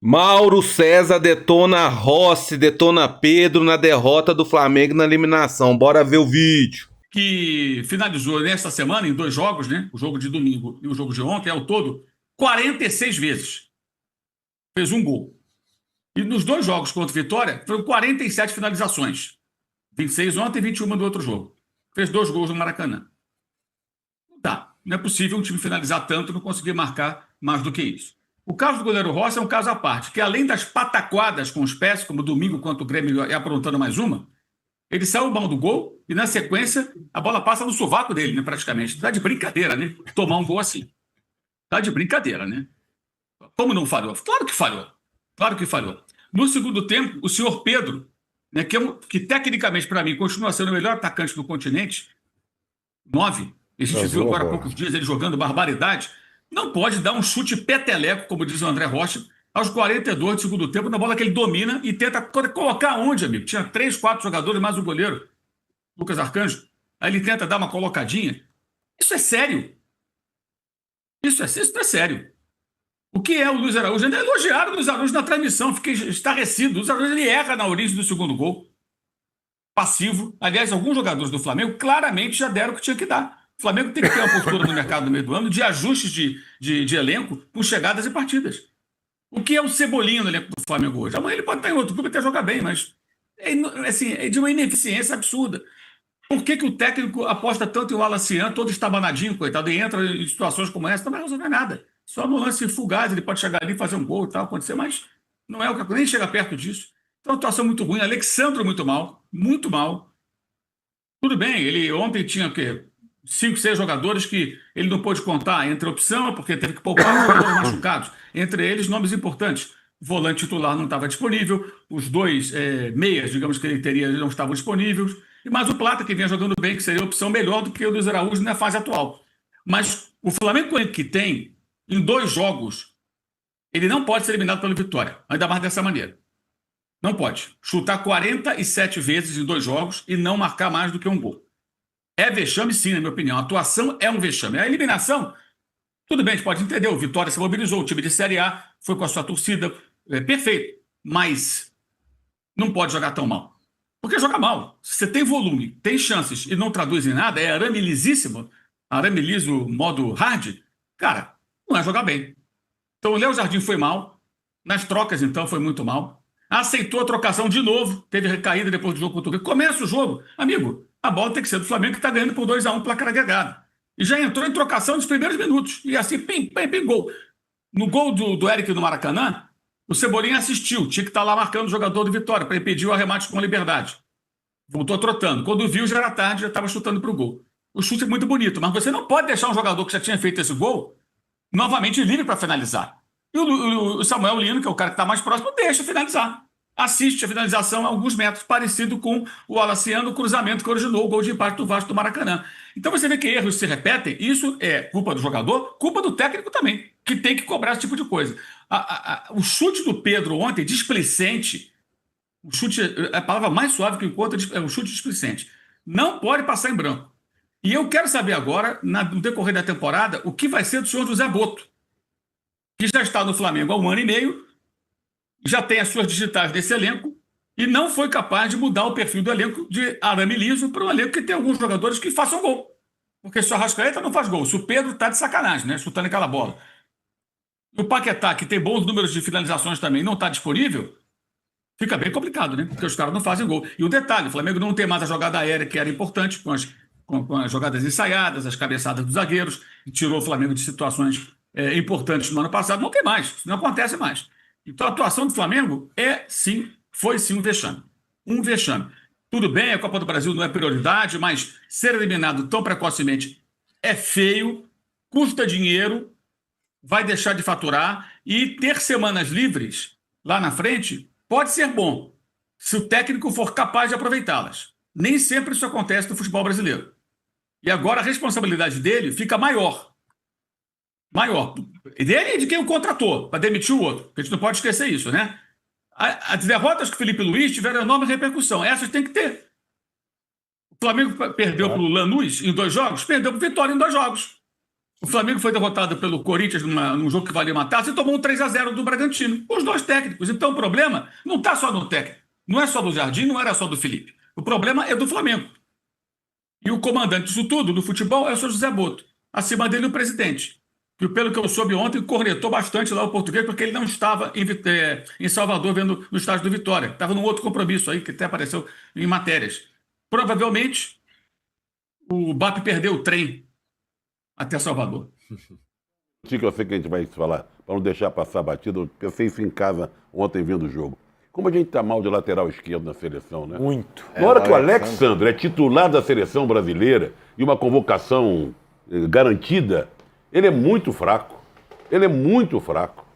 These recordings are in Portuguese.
Mauro César detona Rossi, detona Pedro na derrota do Flamengo na eliminação. Bora ver o vídeo. Que finalizou nesta semana em dois jogos, né? O jogo de domingo e o jogo de ontem, ao todo, 46 vezes. Fez um gol. E nos dois jogos contra o Vitória, foram 47 finalizações. 26 ontem e 21 do outro jogo. Fez dois gols no Maracanã. Não dá. Não é possível um time finalizar tanto e não conseguir marcar mais do que isso. O caso do goleiro Rossi é um caso à parte, que além das pataquadas com os pés, como domingo contra o Grêmio e aprontando mais uma, ele saiu mal do gol e, na sequência, a bola passa no sovaco dele, né, praticamente. Tá de brincadeira, né? Tomar um gol assim. Tá de brincadeira, né? Como não falhou? Claro que falhou. Claro que falhou. No segundo tempo, o senhor Pedro, né, que tecnicamente, para mim, continua sendo o melhor atacante do continente, 9, a gente viu Azul agora há agora. poucos dias ele jogando barbaridade, não pode dar um chute peteleco, como diz o André Rocha, aos 42 do segundo tempo, na bola que ele domina e tenta colocar onde, amigo? Tinha 3, 4 jogadores, mais o goleiro, Lucas Arcanjo. Aí ele tenta dar uma colocadinha. Isso é sério. Isso é sério. O que é o Luiz Araújo? Ainda elogiaram o Luiz Araújo na transmissão. Fiquei estarrecido. O Luiz Araújo ele erra na origem do segundo gol. Passivo. Aliás, alguns jogadores do Flamengo claramente já deram o que tinha que dar. O Flamengo tem que ter uma postura no mercado no meio do ano de ajustes de elenco com chegadas e partidas. O que é o Cebolinha no elenco do Flamengo hoje? Amanhã ele pode estar em outro clube e até jogar bem, mas assim, é de uma ineficiência absurda. Por que o técnico aposta tanto em Wallace, todo estabanadinho, coitado, e entra em situações como essa? Não vai resolver nada. Só no lance fugaz ele pode chegar ali, fazer um gol e tal, acontecer, mas não é o que nem chega perto disso. Então, a atuação muito ruim. Alexandre muito mal, muito mal. Tudo bem, ele ontem tinha o quê? 5, 6 jogadores que ele não pôde contar. Entre opção, porque teve que poupar os jogadores machucados. Entre eles, nomes importantes. O volante titular não estava disponível, os dois meias, digamos que ele teria, não estavam disponíveis. E mais o Plata, que vinha jogando bem, que seria a opção melhor do que o Luiz Araújo na fase atual. Mas o Flamengo que tem, em dois jogos, ele não pode ser eliminado pela Vitória, ainda mais dessa maneira. Não pode. Chutar 47 vezes em dois jogos e não marcar mais do que um gol. É vexame, sim, na minha opinião. A atuação é um vexame. A eliminação, tudo bem, a gente pode entender. O Vitória se mobilizou, o time de Série A foi com a sua torcida. Perfeito. Mas não pode jogar tão mal. Porque joga mal. Se você tem volume, tem chances e não traduz em nada, é arame lisíssimo, arame liso modo hard, cara, não é jogar bem. Então o Léo Jardim foi mal. Nas trocas, então, foi muito mal. Aceitou a trocação de novo. Teve recaída depois do jogo contra o Rio. Começa o jogo. Amigo, a bola tem que ser do Flamengo, que está ganhando por 2-1, placar agregado. E já entrou em trocação nos primeiros minutos. E assim, pim, pim, pim, gol. No gol do Eric no Maracanã, o Cebolinha assistiu. Tinha que estar lá marcando o jogador do Vitória para impedir o arremate com liberdade. Voltou trotando. Quando viu, já era tarde, já estava chutando para o gol. O chute é muito bonito, mas você não pode deixar um jogador que já tinha feito esse gol novamente livre para finalizar. E o Samuel Lino, que é o cara que está mais próximo, deixa finalizar. Assiste a finalização a alguns metros, parecido com o Alaciano, o cruzamento que originou o gol de empate do Vasco do Maracanã. Então você vê que erros se repetem, isso é culpa do jogador, culpa do técnico também, que tem que cobrar esse tipo de coisa. O chute do Pedro ontem, displicente, o chute, a palavra mais suave que encontra é o chute displicente. Não pode passar em branco. E eu quero saber agora, no decorrer da temporada, o que vai ser do senhor José Boto, que já está no Flamengo há um ano e meio, já tem as suas digitais desse elenco e não foi capaz de mudar o perfil do elenco de arame liso para um elenco que tem alguns jogadores que façam gol. Porque se o Arrascaeta não faz gol, se o Pedro está de sacanagem, né, chutando aquela bola. E o Paquetá, que tem bons números de finalizações também, não está disponível, fica bem complicado, né? Porque os caras não fazem gol. E o detalhe, o Flamengo não tem mais a jogada aérea que era importante, com as jogadas ensaiadas, as cabeçadas dos zagueiros, e tirou o Flamengo de situações importantes no ano passado. Não tem mais, isso não acontece mais. Então a atuação do Flamengo sim, foi sim um vexame. Um vexame. Tudo bem, a Copa do Brasil não é prioridade, mas ser eliminado tão precocemente é feio, custa dinheiro, vai deixar de faturar e ter semanas livres lá na frente pode ser bom, se o técnico for capaz de aproveitá-las. Nem sempre isso acontece no futebol brasileiro. E agora a responsabilidade dele fica maior. Maior. Dele e de quem o contratou, para demitir o outro. A gente não pode esquecer isso, né? As derrotas que o Felipe Luiz tiveram enorme repercussão. Essas tem que ter. O Flamengo perdeu para o Lanús em 2 jogos, perdeu para o Vitória em 2 jogos. O Flamengo foi derrotado pelo Corinthians num jogo que valia uma taça e tomou um 3-0 do Bragantino. Os dois técnicos. Então o problema não está só no técnico. Não é só do Jardim, não era só do Felipe. O problema é do Flamengo. E o comandante disso tudo, do futebol, é o seu José Boto. Acima dele, o presidente. Que, pelo que eu soube ontem, cornetou bastante lá o português, porque ele não estava em Salvador vendo no estádio do Vitória. Estava num outro compromisso aí, que até apareceu em matérias. Provavelmente, o BAP perdeu o trem até Salvador. Chico, eu sei que a gente vai falar, para não deixar passar batido, eu pensei isso em casa ontem vendo o jogo. Como a gente tá mal de lateral esquerdo na seleção, né? Muito. Na hora que o Alexandre é titular da seleção brasileira e uma convocação garantida, ele é muito fraco. Ele é muito fraco.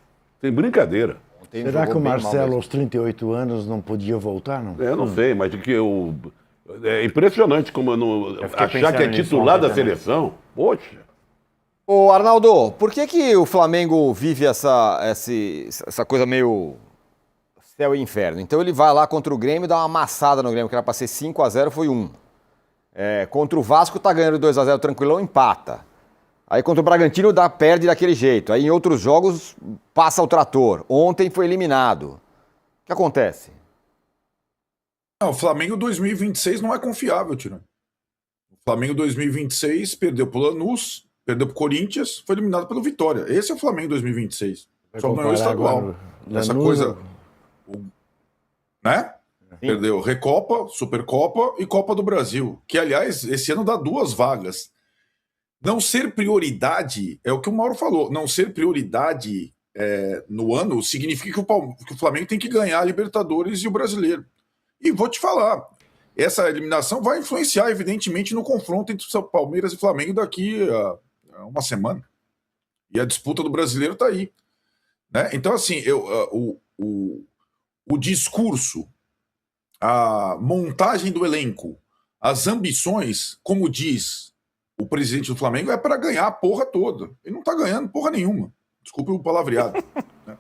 Sem brincadeira. Será que o Marcelo, aos 38 anos, não podia voltar, não? Eu não sei, mas que eu... é impressionante como eu não... achar que é pensando titular da nisso ontem seleção. Poxa. Ô, Arnaldo, por que o Flamengo vive essa coisa meio céu e inferno? Então ele vai lá contra o Grêmio e dá uma amassada no Grêmio, que era pra ser 5-0, foi 1. Contra o Vasco tá ganhando 2-0 tranquilão, empata. Aí contra o Bragantino perde daquele jeito. Aí em outros jogos passa o trator. Ontem foi eliminado. O que acontece? Não, o Flamengo 2026 não é confiável, Tirão. O Flamengo 2026 perdeu pro Lanús, perdeu pro Corinthians, foi eliminado pelo Vitória. Esse é o Flamengo 2026. Só não é o estadual. Essa coisa, né? Sim. Perdeu Recopa, Supercopa e Copa do Brasil. Que, aliás, esse ano dá 2 vagas. Não ser prioridade, é o que o Mauro falou, não ser prioridade no ano significa que o Flamengo tem que ganhar a Libertadores e o Brasileiro. E vou te falar, essa eliminação vai influenciar, evidentemente, no confronto entre Palmeiras e Flamengo daqui a uma semana. E a disputa do Brasileiro está aí. Né? Então, assim, o discurso, a montagem do elenco, as ambições, como diz o presidente do Flamengo, é para ganhar a porra toda. Ele não está ganhando porra nenhuma. Desculpe o palavreado. Né?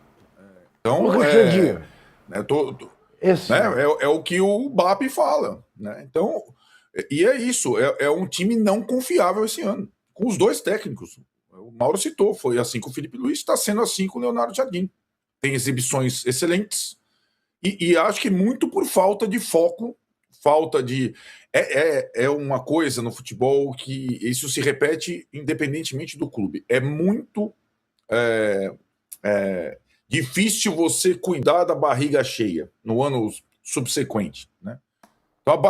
Então, é o que o BAP fala. Né? Então, e é isso. É um time não confiável esse ano. Com os dois técnicos. O Mauro citou. Foi assim com o Felipe Luiz, está sendo assim com o Leonardo Jardim. Tem exibições excelentes. E acho que muito por falta de foco, falta de... É uma coisa no futebol que isso se repete independentemente do clube. É muito difícil você cuidar da barriga cheia no ano subsequente. Né? Então,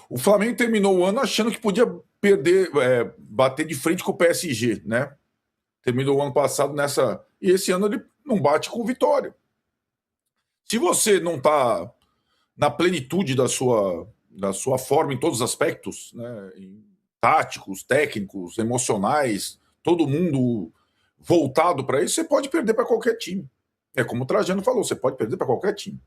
o Flamengo terminou o ano achando que podia bater de frente com o PSG. Né? Terminou o ano passado nessa... E esse ano ele não bate com Vitória. Se você não está na plenitude da sua forma em todos os aspectos, né, táticos, técnicos, emocionais, todo mundo voltado para isso, você pode perder para qualquer time. É como o Trajano falou, você pode perder para qualquer time.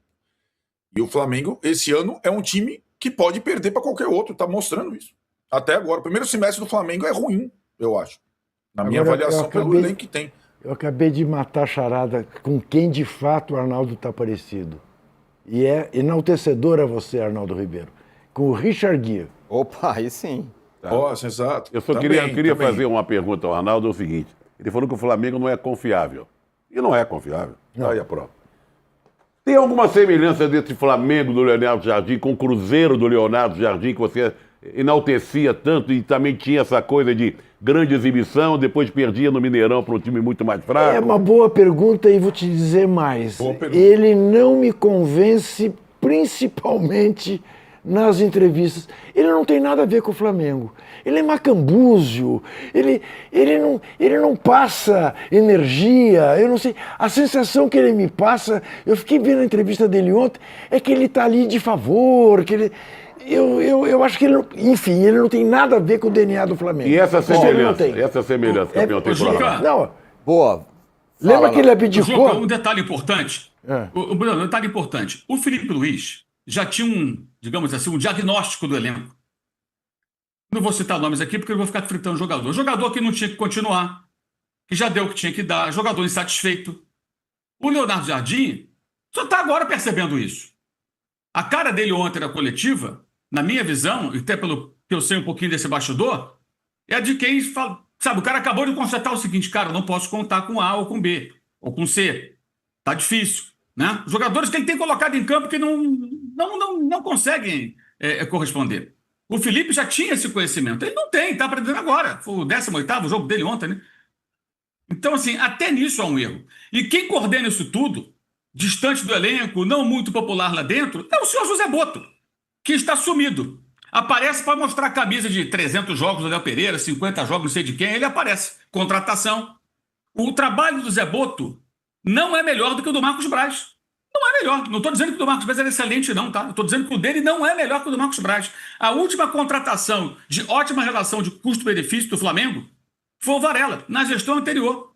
E o Flamengo, esse ano, é um time que pode perder para qualquer outro, está mostrando isso. Até agora. O primeiro semestre do Flamengo é ruim, eu acho. Na minha avaliação, pelo elenco que tem. Eu acabei de matar a charada com quem de fato o Arnaldo está parecido. E é enaltecedor a você, Arnaldo Ribeiro. Com o Richard Gere. Opa, aí sim. Nossa, exato. Eu só queria fazer uma pergunta ao Arnaldo, é o seguinte. Ele falou que o Flamengo não é confiável. E não é confiável. Não. Aí a prova. Tem alguma semelhança desse Flamengo do Leonardo Jardim com o Cruzeiro do Leonardo Jardim, que você enaltecia tanto e também tinha essa coisa de grande exibição, depois perdia no Mineirão para um time muito mais fraco? É uma boa pergunta e vou te dizer mais. Ele não me convence, principalmente nas entrevistas. Ele não tem nada a ver com o Flamengo. Ele é macambúzio, ele não passa energia, eu não sei. A sensação que ele me passa, eu fiquei vendo a entrevista dele ontem, é que ele está ali de favor, que ele... Eu acho que ele não, enfim, ele não tem nada a ver com o DNA do Flamengo. E essa semelhança, campeão, tem por lá? Não. Boa. Lembra que ele abdicou? Um detalhe importante. Um detalhe importante. O Felipe Luiz já tinha digamos assim, um diagnóstico do elenco. Não vou citar nomes aqui porque eu vou ficar fritando jogador. Jogador que não tinha que continuar, que já deu o que tinha que dar, jogador insatisfeito. O Leonardo Jardim só está agora percebendo isso. A cara dele ontem na coletiva, na minha visão, e até pelo que eu sei um pouquinho desse bastidor, é a de quem Sabe, o cara acabou de constatar o seguinte, cara, eu não posso contar com A ou com B, ou com C. Tá difícil, né? Jogadores que ele tem colocado em campo que não conseguem corresponder. O Felipe já tinha esse conhecimento. Ele não tem, tá aprendendo agora. Foi o 18º jogo dele ontem, né? Então, assim, até nisso há um erro. E quem coordena isso tudo, distante do elenco, não muito popular lá dentro, é o senhor José Boto, que está sumido. Aparece para mostrar a camisa de 300 jogos do Léo Pereira, 50 jogos, não sei de quem, ele aparece. Contratação. O trabalho do Zé Boto não é melhor do que o do Marcos Braz. Não é melhor. Não estou dizendo que o do Marcos Braz é excelente, não, tá? Estou dizendo que o dele não é melhor que o do Marcos Braz. A última contratação de ótima relação de custo-benefício do Flamengo foi o Varela, na gestão anterior.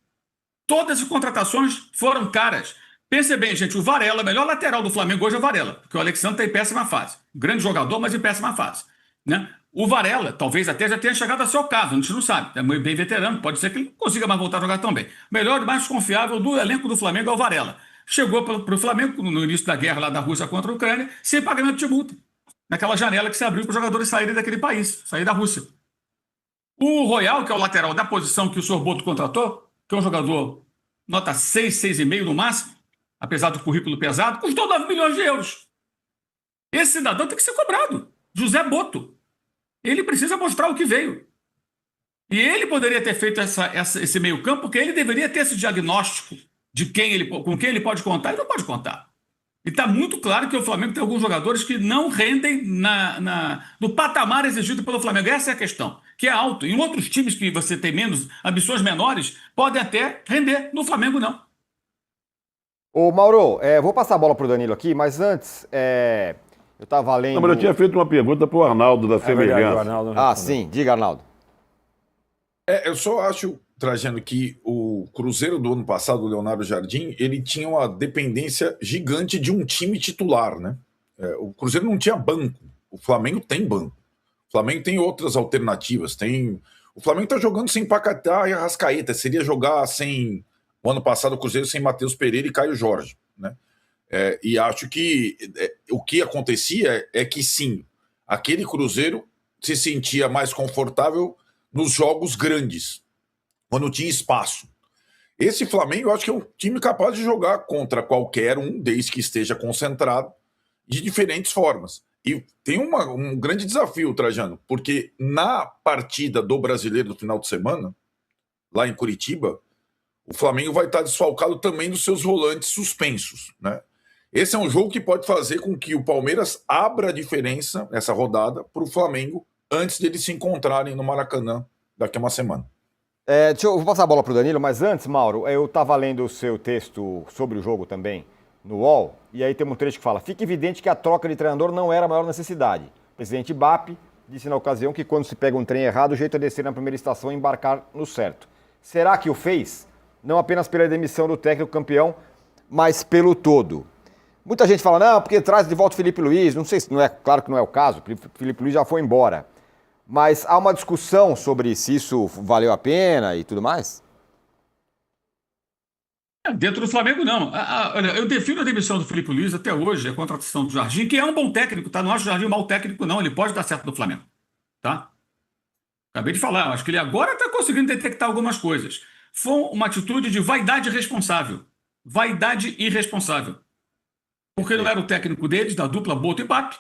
Todas as contratações foram caras. Pense bem, gente, o Varela, o melhor lateral do Flamengo hoje é o Varela, porque o Alexandre está em péssima fase. Grande jogador, mas em péssima fase, né? O Varela, talvez até já tenha chegado a seu caso, a gente não sabe. É bem veterano, pode ser que ele não consiga mais voltar a jogar tão bem. O melhor e mais confiável do elenco do Flamengo é o Varela. Chegou para o Flamengo no início da guerra lá da Rússia contra a Ucrânia, sem pagamento de multa. Naquela janela que se abriu para os jogadores saírem daquele país, sair da Rússia. O Royal, que é o lateral da posição que o senhor Boto contratou, que é um jogador nota 6, 6,5 no máximo, apesar do currículo pesado, custou 9 milhões de euros. Esse cidadão tem que ser cobrado. José Boto. Ele precisa mostrar o que veio. E ele poderia ter feito esse meio campo, porque ele deveria ter esse diagnóstico de com quem ele pode contar e não pode contar. E está muito claro que o Flamengo tem alguns jogadores que não rendem no patamar exigido pelo Flamengo. Essa é a questão, que é alto. Em outros times que você tem menos, ambições menores, podem até render. No Flamengo, não. Ô, Mauro, vou passar a bola pro Danilo aqui, mas antes, eu estava lendo... Não, mas eu tinha feito uma pergunta pro Arnaldo da semelhança. Verdade, o Arnaldo Ah, respondeu. sim. Diga, Arnaldo. Eu só acho, Trajano, que o Cruzeiro do ano passado, o Leonardo Jardim, ele tinha uma dependência gigante de um time titular, né? O Cruzeiro não tinha banco. O Flamengo tem banco. O Flamengo tem outras alternativas. O Flamengo tá jogando sem Paquetá e Arrascaeta. Seria jogar sem... O ano passado, o Cruzeiro sem Matheus Pereira e Caio Jorge, né? E acho que o que acontecia é que, sim, aquele Cruzeiro se sentia mais confortável nos jogos grandes, quando tinha espaço. Esse Flamengo, eu acho que é um time capaz de jogar contra qualquer um, desde que esteja concentrado, de diferentes formas. E tem um grande desafio, Trajano, porque na partida do Brasileiro do final de semana, lá em Curitiba, o Flamengo vai estar desfalcado também dos seus volantes suspensos, né? Esse é um jogo que pode fazer com que o Palmeiras abra a diferença, essa rodada, para o Flamengo, antes de eles se encontrarem no Maracanã daqui a uma semana. Eu vou passar a bola pro Danilo, mas antes, Mauro, eu estava lendo o seu texto sobre o jogo também, no UOL, e aí tem um trecho que fala: fica evidente que a troca de treinador não era a maior necessidade. O presidente BAP disse na ocasião que quando se pega um trem errado, o jeito é descer na primeira estação e embarcar no certo. Será que o fez? Não apenas pela demissão do técnico campeão, mas pelo todo. Muita gente fala, não, porque traz de volta o Felipe Luiz. Não sei se não é, claro que não é o caso, o Felipe Luiz já foi embora. Mas há uma discussão sobre se isso valeu a pena e tudo mais? Dentro do Flamengo, não. Olha, eu defino a demissão do Felipe Luiz até hoje, a contratação do Jardim, que é um bom técnico, tá? Não acho o Jardim um mau técnico, não. Ele pode dar certo no Flamengo, tá? Acabei de falar, acho que ele agora está conseguindo detectar algumas coisas. Foi uma atitude de vaidade irresponsável. Vaidade irresponsável. Porque não era o técnico deles, da dupla Boto e BAP.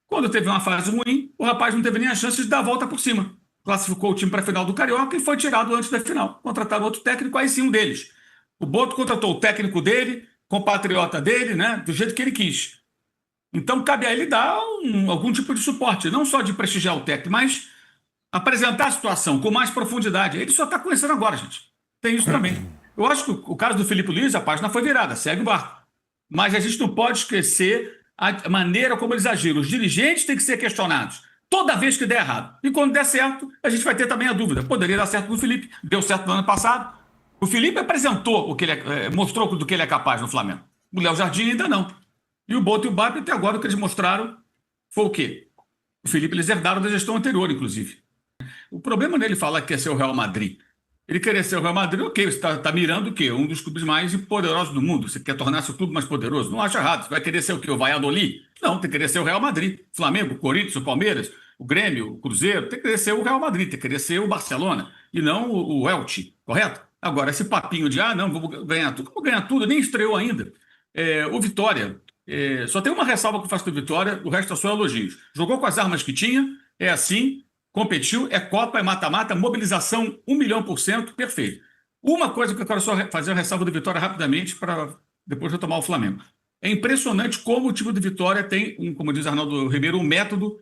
Quando teve uma fase ruim, o rapaz não teve nem a chance de dar a volta por cima. Classificou o time para a final do Carioca e foi tirado antes da final. Contrataram outro técnico, aí sim um deles. O Boto contratou o técnico dele, compatriota dele, né, do jeito que ele quis. Então cabe a ele dar algum tipo de suporte, não só de prestigiar o técnico, mas apresentar a situação com mais profundidade. Ele só está conhecendo agora, gente. Tem isso também. Eu acho que o caso do Felipe Luiz, a página foi virada, segue o barco. Mas a gente não pode esquecer a maneira como eles agiram. Os dirigentes têm que ser questionados toda vez que der errado. E quando der certo, a gente vai ter também a dúvida. Poderia dar certo no Felipe, deu certo no ano passado. O Felipe apresentou o que ele mostrou do que ele é capaz no Flamengo. O Léo Jardim ainda não. E o Boto e o BAP, até agora, o que eles mostraram foi o quê? O Felipe eles herdaram da gestão anterior, inclusive. O problema nele falar que quer ser o Real Madrid. Ele querer ser o Real Madrid, ok, você está mirando o quê? Um dos clubes mais poderosos do mundo. Você quer tornar seu clube mais poderoso? Não acha errado. Você vai querer ser o quê? O Valladolid? Não, tem que querer ser o Real Madrid. Flamengo, Corinthians, o Palmeiras. o Grêmio, o Cruzeiro, tem que querer ser o Real Madrid, tem que querer ser o Barcelona, e não o Elche, correto? Agora, esse papinho de, não, vamos ganhar tudo. Como ganhar tudo? Nem estreou ainda. O Vitória, só tem uma ressalva que eu faço do Vitória, o resto é só elogios. Jogou com as armas que tinha, é assim, competiu, é Copa, é mata-mata, mobilização 1.000.000%, perfeito. Uma coisa que eu quero só fazer a ressalva do Vitória rapidamente para depois retomar o Flamengo. É impressionante como o time do Vitória tem, como diz Arnaldo Ribeiro, um método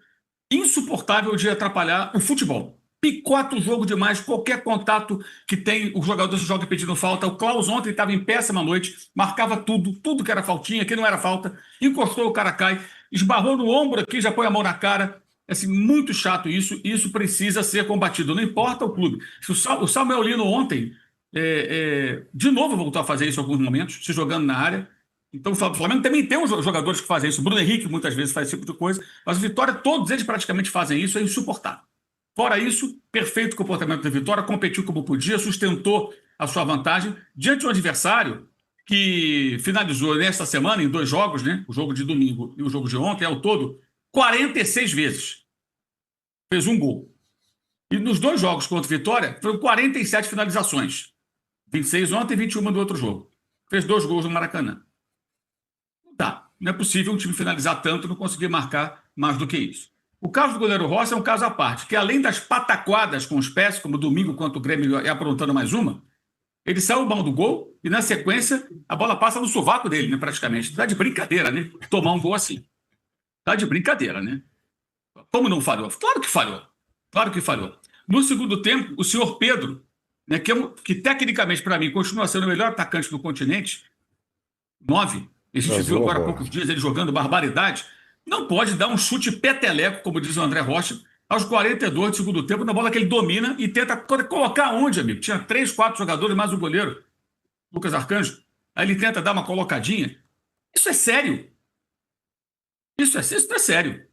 insuportável de atrapalhar o futebol. Picota o jogo demais, qualquer contato que tem, o jogador se joga pedindo falta. O Klaus ontem estava em péssima noite, marcava tudo que era faltinha, que não era falta, encostou, o cara cai, esbarrou no ombro aqui, já põe a mão na cara. É assim, muito chato isso precisa ser combatido, não importa o clube. O Samuel Lino ontem, de novo voltou a fazer isso em alguns momentos, se jogando na área. Então, o Flamengo também tem uns jogadores que fazem isso. O Bruno Henrique muitas vezes faz esse tipo de coisa, mas o Vitória, todos eles praticamente fazem isso, é insuportável. Fora isso, perfeito comportamento da Vitória, competiu como podia, sustentou a sua vantagem diante de um adversário que finalizou nesta semana em 2 jogos, né? O jogo de domingo e o jogo de ontem, ao todo, 46 vezes. Fez um gol. E nos 2 jogos contra o Vitória, foram 47 finalizações. 26 ontem e 21 do outro jogo. Fez 2 gols no Maracanã. Não é possível um time finalizar tanto e não conseguir marcar mais do que isso. O caso do goleiro Rossi é um caso à parte, que além das pataquadas com os pés, como domingo contra o Grêmio e aprontando mais uma, ele saiu mal do gol e, na sequência, a bola passa no sovaco dele, né, praticamente. Tá de brincadeira, né? Tomar um gol assim. Tá de brincadeira, né? Como não falhou? Claro que falhou. Claro que falhou. No segundo tempo, o senhor Pedro, né, que tecnicamente, para mim, continua sendo o melhor atacante do continente, 9, a gente viu agora há poucos dias ele jogando barbaridade, não pode dar um chute peteleco, como diz o André Rocha, aos 42 do segundo tempo, na bola que ele domina e tenta colocar onde, amigo? Tinha 3, 4 jogadores, mais o goleiro, Lucas Arcanjo. Aí ele tenta dar uma colocadinha. Isso é sério. Isso não é sério.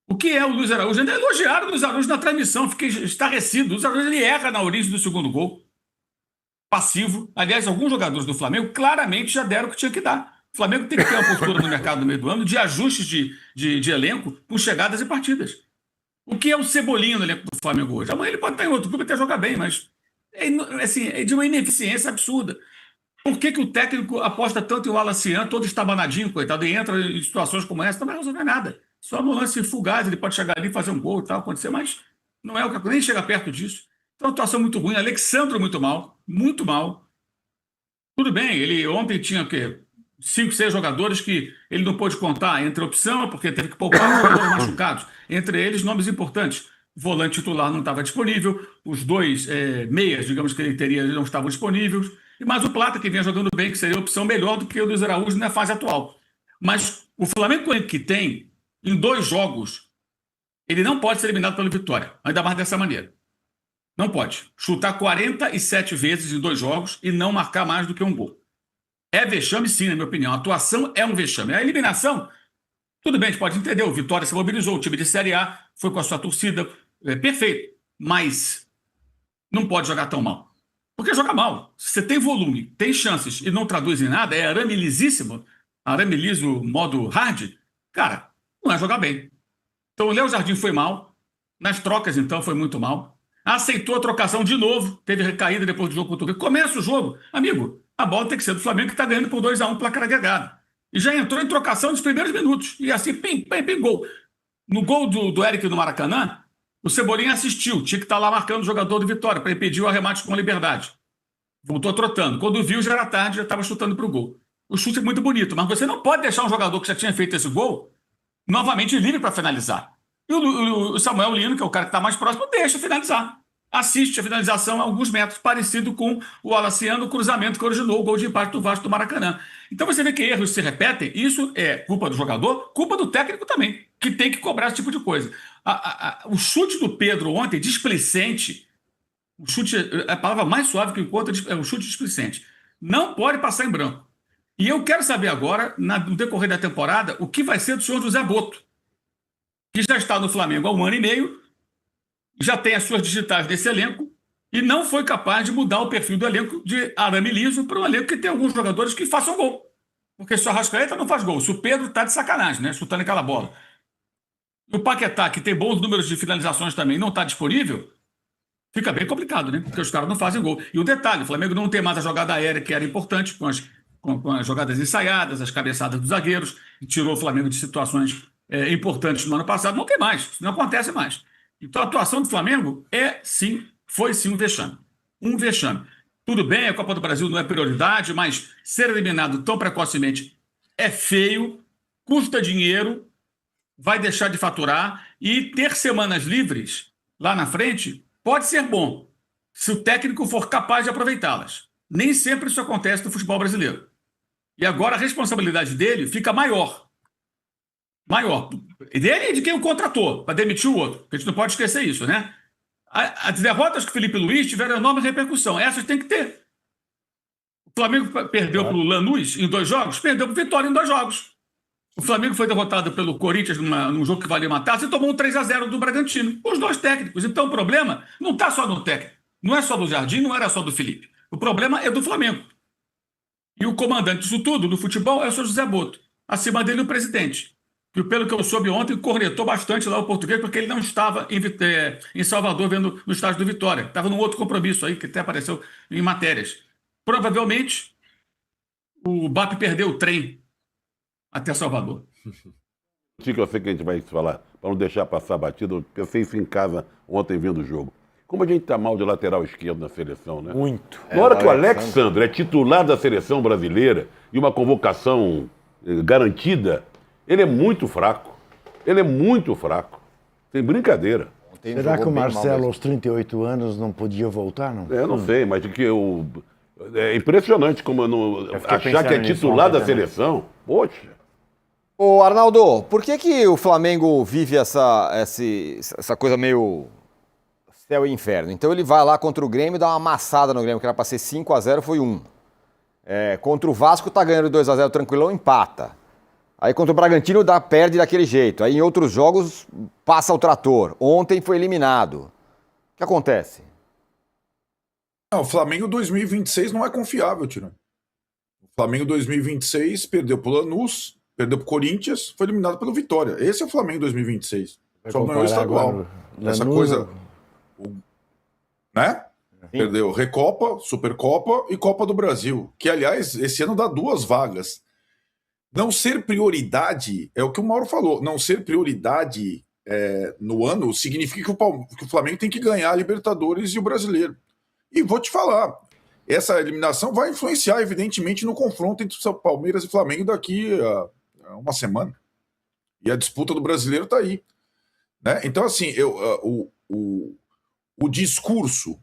O que é o Luiz Araújo? Ainda elogiaram o Luiz Araújo na transmissão, fiquei estarrecido. O Luiz Araújo ele erra na origem do segundo gol. Passivo. Aliás, alguns jogadores do Flamengo claramente já deram o que tinha que dar. O Flamengo tem que ter uma postura no mercado no meio do ano de ajustes de elenco com chegadas e partidas. O que é o Cebolinha no elenco do Flamengo hoje? Amanhã ele pode estar em outro clube e até jogar bem, mas é de uma ineficiência absurda. Por que o técnico aposta tanto em Wallace, todo estabanadinho, coitado, e entra em situações como essa? Não vai resolver nada. Só no lance fugaz ele pode chegar ali, fazer um gol e tal, acontecer, mas não é o que nem chega perto disso. Então, uma situação muito ruim. Alexandro muito mal, muito mal. Tudo bem, ele ontem tinha o quê? 5, 6 jogadores que ele não pôde contar entre opção, porque teve que poupar os jogadores machucados. Entre eles, nomes importantes. O volante titular não estava disponível, os 2 meias, digamos que ele teria, não estavam disponíveis, e mais o Plata, que vinha jogando bem, que seria a opção melhor do que o Luiz Araújo na fase atual. Mas o Flamengo que tem, em 2 jogos, ele não pode ser eliminado pelo Vitória, ainda mais dessa maneira. Não pode. Chutar 47 vezes em 2 jogos e não marcar mais do que um gol. É vexame, sim, na minha opinião. A atuação é um vexame. A eliminação, tudo bem, a gente pode entender. O Vitória se mobilizou, o time de Série A foi com a sua torcida. Perfeito. Mas não pode jogar tão mal. Porque joga mal. Se você tem volume, tem chances e não traduz em nada, é arame lisíssimo, arame liso modo hard, cara, não é jogar bem. Então o Léo Jardim foi mal. Nas trocas, então, foi muito mal. Aceitou a trocação de novo, teve recaída depois do jogo contra o Grêmio. Começa o jogo, amigo, a bola tem que ser do Flamengo, que está ganhando por 2-1, placar agregado. E já entrou em trocação nos primeiros minutos. E assim, pim, gol. No gol do Eric no Maracanã, o Cebolinha assistiu, tinha que estar lá marcando o jogador do Vitória para impedir o arremate com a liberdade. Voltou trotando. Quando viu, já era tarde, já estava chutando para o gol. O chute é muito bonito, mas você não pode deixar um jogador que já tinha feito esse gol novamente livre para finalizar. E o Samuel Lino, que é o cara que está mais próximo, deixa finalizar. Assiste a finalização a alguns metros, parecido com o Alaciano, o cruzamento que originou o gol de empate do Vasco do Maracanã. Então você vê que erros se repetem, isso é culpa do jogador, culpa do técnico também, que tem que cobrar esse tipo de coisa. O chute do Pedro ontem, displicente, o chute, a palavra mais suave que encontra é o chute displicente. Não pode passar em branco. E eu quero saber agora, no decorrer da temporada, o que vai ser do senhor José Boto, que já está no Flamengo há 1 ano e meio, já tem as suas digitais desse elenco e não foi capaz de mudar o perfil do elenco de arame liso para um elenco que tem alguns jogadores que façam gol. Porque se o Arrascaeta não faz gol, se o Pedro está de sacanagem, né? Chutando aquela bola. E o Paquetá, que tem bons números de finalizações também, não está disponível, fica bem complicado, né? Porque os caras não fazem gol. E o detalhe, o Flamengo não tem mais a jogada aérea que era importante, com as jogadas ensaiadas, as cabeçadas dos zagueiros, e tirou o Flamengo de situações importantes no ano passado. Não tem mais, isso não acontece mais. Então a atuação do Flamengo foi sim um vexame. Um vexame. Tudo bem, a Copa do Brasil não é prioridade, mas ser eliminado tão precocemente é feio, custa dinheiro, vai deixar de faturar, e ter semanas livres lá na frente pode ser bom, se o técnico for capaz de aproveitá-las. Nem sempre isso acontece no futebol brasileiro. E agora a responsabilidade dele fica maior. Maior. Dele e de quem o contratou, para demitir o outro. A gente não pode esquecer isso, né? As derrotas que o Felipe Luiz tiveram enorme repercussão. Essas tem que ter. O Flamengo perdeu para o Lanús em 2 jogos, perdeu para o Vitória em 2 jogos. O Flamengo foi derrotado pelo Corinthians num jogo que valia uma taça e tomou um 3-0 do Bragantino. Os 2 técnicos. Então o problema não está só no técnico. Não é só do Jardim, não era só do Felipe. O problema é do Flamengo. E o comandante disso tudo, do futebol, é o senhor José Boto. Acima dele, o presidente. Que, pelo que eu soube ontem, cornetou bastante lá o português, porque ele não estava em Salvador vendo no estádio do Vitória. Estava num outro compromisso aí, que até apareceu em matérias. Provavelmente, o BAP perdeu o trem até Salvador. Chico, eu sei que a gente vai falar, para não deixar passar batido, eu pensei isso em casa ontem vendo o jogo. Como a gente tá mal de lateral esquerdo na seleção, né? Muito. Na hora que o Alexandre é titular da seleção brasileira e uma convocação garantida, ele é muito fraco. Ele é muito fraco. Sem brincadeira. Será que o Marcelo, aos 38 anos, não podia voltar, não? Eu não sei, mas é impressionante como eu não achar que é titular da seleção. Poxa. Ô, Arnaldo, por que o Flamengo vive essa coisa meio céu e inferno? Então ele vai lá contra o Grêmio e dá uma amassada no Grêmio, que era pra ser 5-0, foi 1. Contra o Vasco tá ganhando 2-0 tranquilão, empata. Aí contra o Bragantino perde daquele jeito. Aí em outros jogos passa o trator. Ontem foi eliminado. O que acontece? Não, o Flamengo 2026 não é confiável, Tirão. O Flamengo 2026 perdeu pro Lanús, perdeu pro Corinthians, foi eliminado pelo Vitória. Esse é o Flamengo 2026. Só não é o estadual. Essa coisa, né? Sim. Perdeu Recopa, Supercopa e Copa do Brasil. Que, aliás, esse ano dá 2 vagas. Não ser prioridade, é o que o Mauro falou, não ser prioridade no ano significa que o Flamengo tem que ganhar a Libertadores e o Brasileiro. E vou te falar, essa eliminação vai influenciar, evidentemente, no confronto entre Palmeiras e Flamengo daqui a uma semana. E a disputa do Brasileiro está aí. Né? Então, assim, o discurso,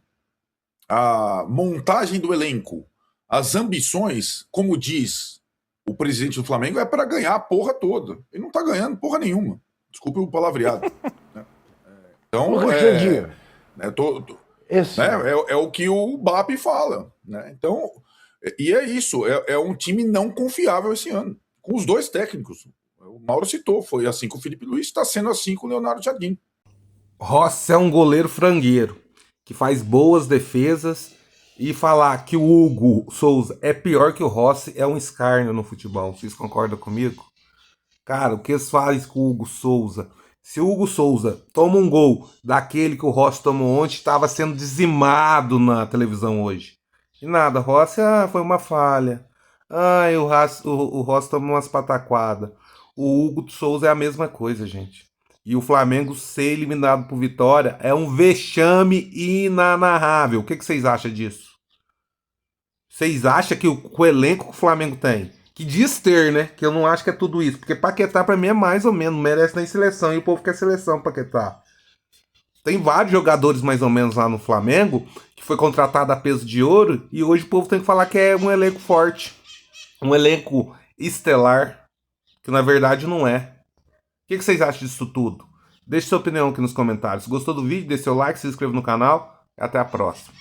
a montagem do elenco, as ambições, como diz o presidente do Flamengo, é para ganhar a porra toda. Ele não está ganhando porra nenhuma. Desculpe o palavreado. Né? Então, é o que o BAP fala. Né? Então, e é isso. É um time não confiável esse ano. Com os 2 técnicos. O Mauro citou. Foi assim com o Felipe Luiz, está sendo assim com o Leonardo Jardim. Rossi é um goleiro frangueiro, que faz boas defesas. E falar que o Hugo Souza é pior que o Rossi é um escárnio no futebol. Vocês concordam comigo? Cara, o que eles fazem com o Hugo Souza? Se o Hugo Souza toma um gol daquele que o Rossi tomou ontem, estava sendo dizimado na televisão hoje. E nada, Rossi foi uma falha. O Rossi tomou umas pataquadas. O Hugo Souza é a mesma coisa, gente. E o Flamengo ser eliminado por Vitória é um vexame inanarrável. O que vocês acham disso? Vocês acham que o elenco que o Flamengo tem, que diz ter, né? Que eu não acho que é tudo isso. Porque Paquetá pra mim é mais ou menos, não merece nem seleção. E o povo quer seleção, Paquetá. Tem vários jogadores mais ou menos lá no Flamengo, que foi contratado a peso de ouro, e hoje o povo tem que falar que é um elenco forte. Um elenco estelar, que na verdade não é. O que vocês acham disso tudo? Deixe sua opinião aqui nos comentários. Se gostou do vídeo, deixe seu like, se inscreva no canal e até a próxima.